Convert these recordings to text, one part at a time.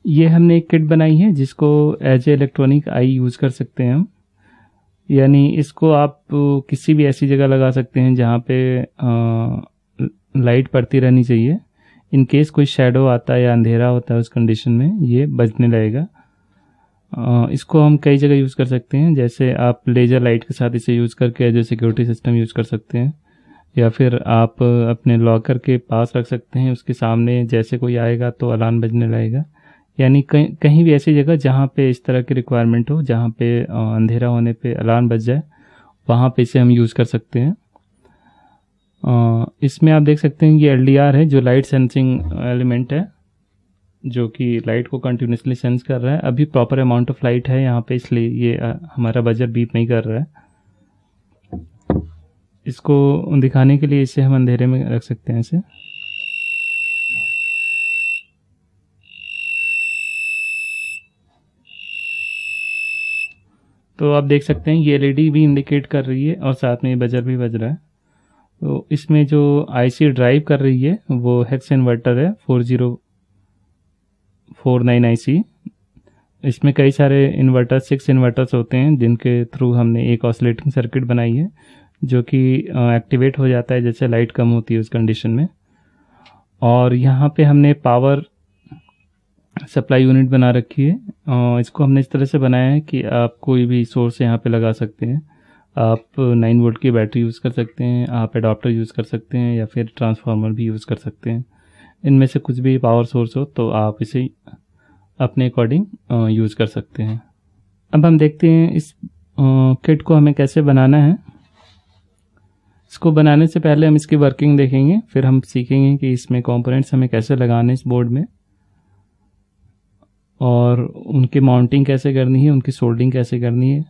ये हमने एक किट बनाई है जिसको as a electronic eye use कर सकते हैं हम। यानी इसको आप किसी भी ऐसी जगह लगा सकते हैं जहाँ पे लाइट पड़ती रहनी चाहिए। इन केस कोई शेडो आता है या अंधेरा होता है उस कंडीशन में ये बजने लगेगा। इसको हम कई जगह यूज़ कर सकते हैं, जैसे आप लेज़र लाइट के साथ इसे यूज़ करके as a security system use कर सकते हैं, या फिर आप अपने लॉकर के पास रख सकते हैं, उसके सामने जैसे कोई आएगा तो अलार्म बजने लगेगा। यानी कहीं भी ऐसी जगह जहाँ पे इस तरह की रिक्वायरमेंट हो, जहाँ पे अंधेरा होने पे अलार्म बज जाए, वहाँ पे इसे हम यूज़ कर सकते हैं। इसमें आप देख सकते हैं ये LDR है जो लाइट सेंसिंग एलिमेंट है, जो कि लाइट को कंटिन्यूसली सेंस कर रहा है। अभी प्रॉपर अमाउंट ऑफ लाइट है यहाँ पे, इसलिए ये हमारा बजर बीप नहीं कर रहा है। इसको दिखाने के लिए इसे हम अंधेरे में रख सकते हैं इसे। तो आप देख सकते हैं ये LED भी इंडिकेट कर रही है और साथ में ये बजर भी बज रहा है। तो इसमें जो IC ड्राइव कर रही है वो हेक्स इन्वर्टर है 4049 IC। इसमें कई सारे इन्वर्टर 6 इन्वर्टर्स होते हैं जिनके थ्रू हमने एक ऑसिलेटिंग सर्किट बनाई है जो कि एक्टिवेट हो जाता है जैसे लाइट कम होती है उस कंडीशन में। और यहाँ पे हमने पावर सप्लाई यूनिट बना रखी है। इसको हमने इस तरह से बनाया है कि आप कोई भी सोर्स यहाँ पे लगा सकते हैं। आप 9 वोल्ट की बैटरी यूज़ कर सकते हैं, आप एडाप्टर यूज़ कर सकते हैं, या फिर ट्रांसफार्मर भी यूज़ कर सकते हैं। इनमें से कुछ भी पावर सोर्स हो तो आप इसे अपने अकॉर्डिंग यूज़ कर सकते हैं। अब हम देखते हैं इस किट को हमें कैसे बनाना है। इसको बनाने से पहले हम इसकी वर्किंग देखेंगे, फिर हम सीखेंगे कि इसमें कंपोनेंट्स हमें कैसे लगाने इस बोर्ड में, और उनकी माउंटिंग कैसे करनी है, उनकी सोल्डिंग कैसे करनी है।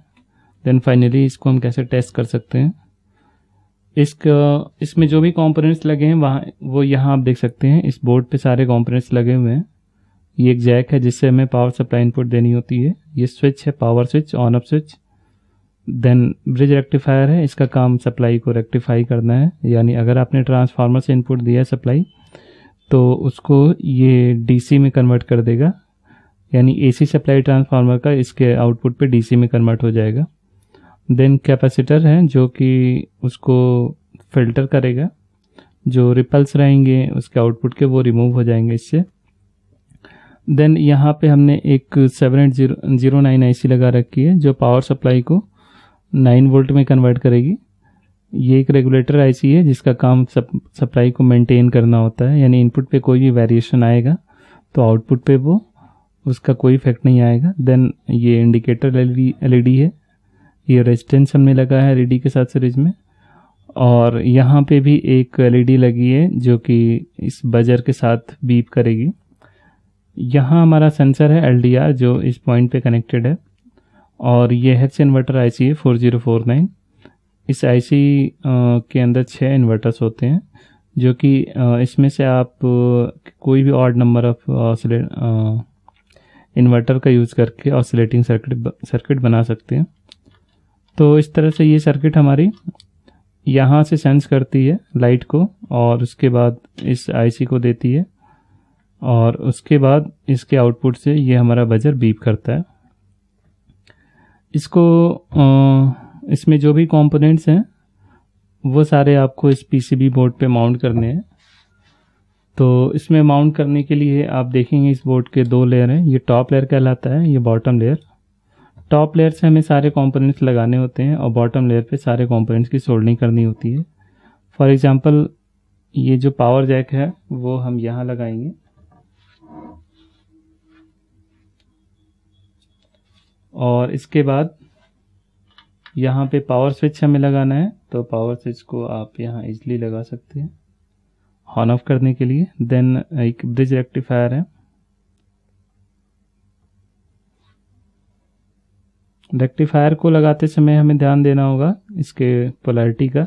देन फाइनली इसको हम कैसे टेस्ट कर सकते हैं। इसमें जो भी कंपोनेंट्स लगे हैं वो यहाँ आप देख सकते हैं। इस बोर्ड पे सारे कंपोनेंट्स लगे हुए हैं। ये एक जैक है जिससे हमें पावर सप्लाई इनपुट देनी होती है। ये स्विच है, power switch, on off switch. Then bridge rectifier है, इसका काम सप्लाई को रेक्टिफाई करना है। यानी अगर आपने ट्रांसफार्मर से इनपुट दिया है सप्लाई तो उसको ये DC में कन्वर्ट कर देगा। यानी AC सप्लाई ट्रांसफार्मर का इसके आउटपुट पे DC में कन्वर्ट हो जाएगा। देन कैपेसिटर है जो कि उसको फिल्टर करेगा, जो रिपल्स रहेंगे उसके आउटपुट के वो रिमूव हो जाएंगे इससे। देन यहाँ पे हमने एक 7809 IC लगा रखी है जो पावर सप्लाई को 9 वोल्ट में कन्वर्ट करेगी। ये एक रेगुलेटर IC है जिसका काम सप्लाई को मेंटेन करना होता है। यानी इनपुट पे कोई भी वेरिएशन आएगा तो आउटपुट पे वो उसका कोई इफेक्ट नहीं आएगा। देन ये इंडिकेटर LED है, ये रेजिस्टेंस हमने लगा है LED के साथ सीरीज में। और यहाँ पे भी एक LED लगी है जो कि इस बजर के साथ बीप करेगी। यहाँ हमारा सेंसर है LDR जो इस पॉइंट पे कनेक्टेड है, और ये हेक्स इन्वर्टर IC है 4049। इस IC के अंदर 6 इन्वर्टर्स होते हैं जो कि इसमें से आप कोई भी ऑड नंबर ऑफ इन्वर्टर का यूज़ करके ऑसिलेटिंग सर्किट बना सकते हैं। तो इस तरह से ये सर्किट हमारी यहाँ से सेंस करती है लाइट को, और उसके बाद इस IC को देती है, और उसके बाद इसके आउटपुट से ये हमारा बजर बीप करता है। इसमें जो भी कंपोनेंट्स हैं वो सारे आपको इस PCB बोर्ड पे माउंट करने हैं। तो इसमें माउंट करने के लिए आप देखेंगे इस बोर्ड के 2 लेयर हैं। ये टॉप लेयर कहलाता है, ये बॉटम लेयर। टॉप लेयर से हमें सारे कंपोनेंट्स लगाने होते हैं और बॉटम लेयर पे सारे कंपोनेंट्स की सोल्डिंग करनी होती है। फॉर एग्जांपल ये जो पावर जैक है वो हम यहाँ लगाएंगे, और इसके बाद यहाँ पे पावर स्विच हमें लगाना है। तो पावर स्विच को आप यहाँ इजीली लगा सकते हैं ऑन ऑफ करने के लिए। देन एक ब्रिज रेक्टिफायर है। रेक्टिफायर को लगाते समय हमें ध्यान देना होगा इसके पोलैरिटी का,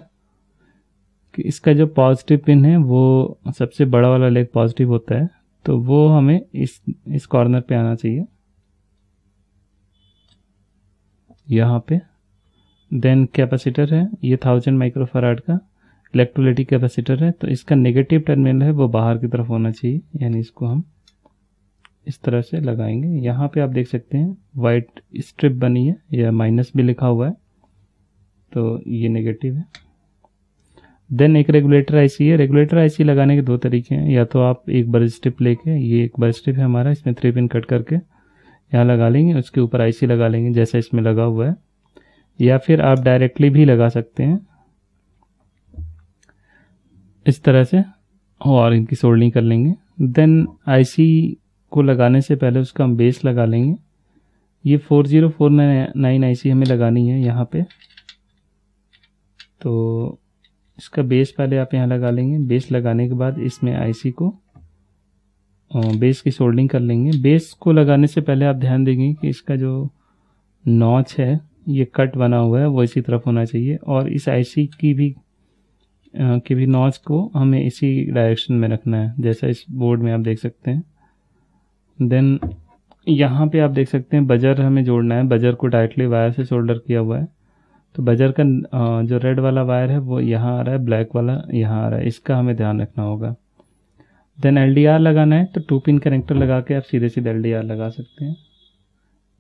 कि इसका जो पॉजिटिव पिन है वो सबसे बड़ा वाला लेग पॉजिटिव होता है, तो वो हमें इस कॉर्नर पे आना चाहिए यहाँ पे। देन कैपेसिटर है, ये 1000 माइक्रोफैराड का इलेक्ट्रोलाइटिक कैपेसिटर है, तो इसका नेगेटिव टर्मिनल है वो बाहर की तरफ होना चाहिए। यानी इसको हम इस तरह से लगाएंगे। यहाँ पे आप देख सकते हैं वाइट स्ट्रिप बनी है या माइनस भी लिखा हुआ है, तो ये नेगेटिव है। देन एक रेगुलेटर आईसी है। रेगुलेटर आईसी लगाने के दो तरीके हैं, या तो आप एक बर्ज स्ट्रिप लेके, ये एक बर्ज स्ट्रिप है हमारा, इसमें 3 पिन कट करके यहाँ लगा लेंगे, उसके ऊपर आईसी लगा लेंगे जैसा इसमें लगा हुआ है, या फिर आप डायरेक्टली भी लगा सकते हैं इस तरह से, और इनकी सोल्डरिंग कर लेंगे। देन आईसी को लगाने से पहले उसका हम बेस लगा लेंगे। ये 4049 आईसी हमें लगानी है यहाँ पे, तो इसका बेस पहले आप यहाँ लगा लेंगे। बेस लगाने के बाद इसमें आईसी को बेस की सोल्डरिंग कर लेंगे। बेस को लगाने से पहले आप ध्यान देंगे कि इसका जो नॉच है, ये कट बना हुआ है, वो इसी तरफ होना चाहिए, और इस आईसी की भी नॉच को हमें इसी डायरेक्शन में रखना है, जैसा इस बोर्ड में आप देख सकते हैं। देन यहाँ पे आप देख सकते हैं बजर हमें जोड़ना है। बजर को डायरेक्टली वायर से सोल्डर किया हुआ है, तो बजर का जो रेड वाला वायर है वो यहाँ आ रहा है, ब्लैक वाला यहाँ आ रहा है, इसका हमें ध्यान रखना होगा। देन एलडीआर लगाना है, तो 2 पिन कनेक्टर लगा के आप सीधे सीधे एलडीआर लगा सकते हैं,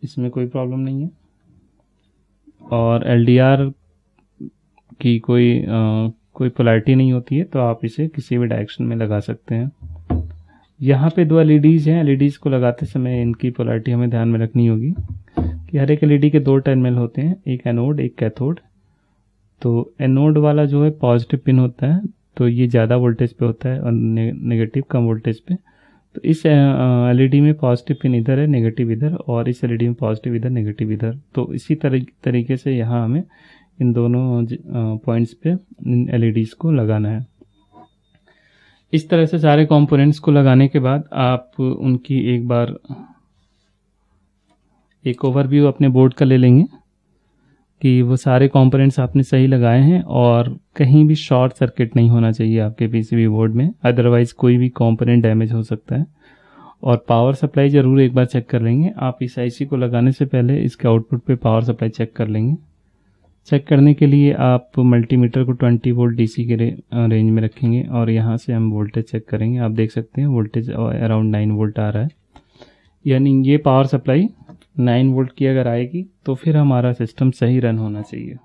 इसमें कोई प्रॉब्लम नहीं है। और एलडीआर की कोई पोलैरिटी नहीं होती है, तो आप इसे किसी भी डायरेक्शन में लगा सकते हैं। यहाँ पे 2 एलईडीज हैं। एलईडीज को लगाते समय इनकी पोलैरिटी हमें ध्यान में रखनी होगी कि हर एक एलईडी के 2 टर्मिनल होते हैं, एक एनोड एक कैथोड। तो एनोड वाला जो है पॉजिटिव पिन होता है, तो ये ज़्यादा वोल्टेज पे होता है, और नेगेटिव कम वोल्टेज पे। तो इस एलईडी में पॉजिटिव पिन इधर है, नेगेटिव इधर, और इस एलईडी में पॉजिटिव इधर, नेगेटिव इधर। तो इसी तरीके से यहाँ हमें इन दोनों पॉइंट्स पे इन एलईडीज को लगाना है। इस तरह से सारे कंपोनेंट्स को लगाने के बाद आप उनकी एक ओवरव्यू अपने बोर्ड का ले लेंगे कि वो सारे कंपोनेंट्स आपने सही लगाए हैं, और कहीं भी शॉर्ट सर्किट नहीं होना चाहिए आपके पीसीबी बोर्ड में, अदरवाइज कोई भी कंपोनेंट डैमेज हो सकता है। और पावर सप्लाई ज़रूर एक बार चेक कर लेंगे। आप इस आईसी को लगाने से पहले इसके आउटपुट पे पावर सप्लाई चेक कर लेंगे। चेक करने के लिए आप मल्टीमीटर को 20 वोल्ट डीसी के रेंज में रखेंगे, और यहाँ से हम वोल्टेज चेक करेंगे। आप देख सकते हैं वोल्टेज अराउंड 9 वोल्ट आ रहा है, यानी ये पावर सप्लाई 9 वोल्ट की अगर आएगी तो फिर हमारा सिस्टम सही रन होना चाहिए।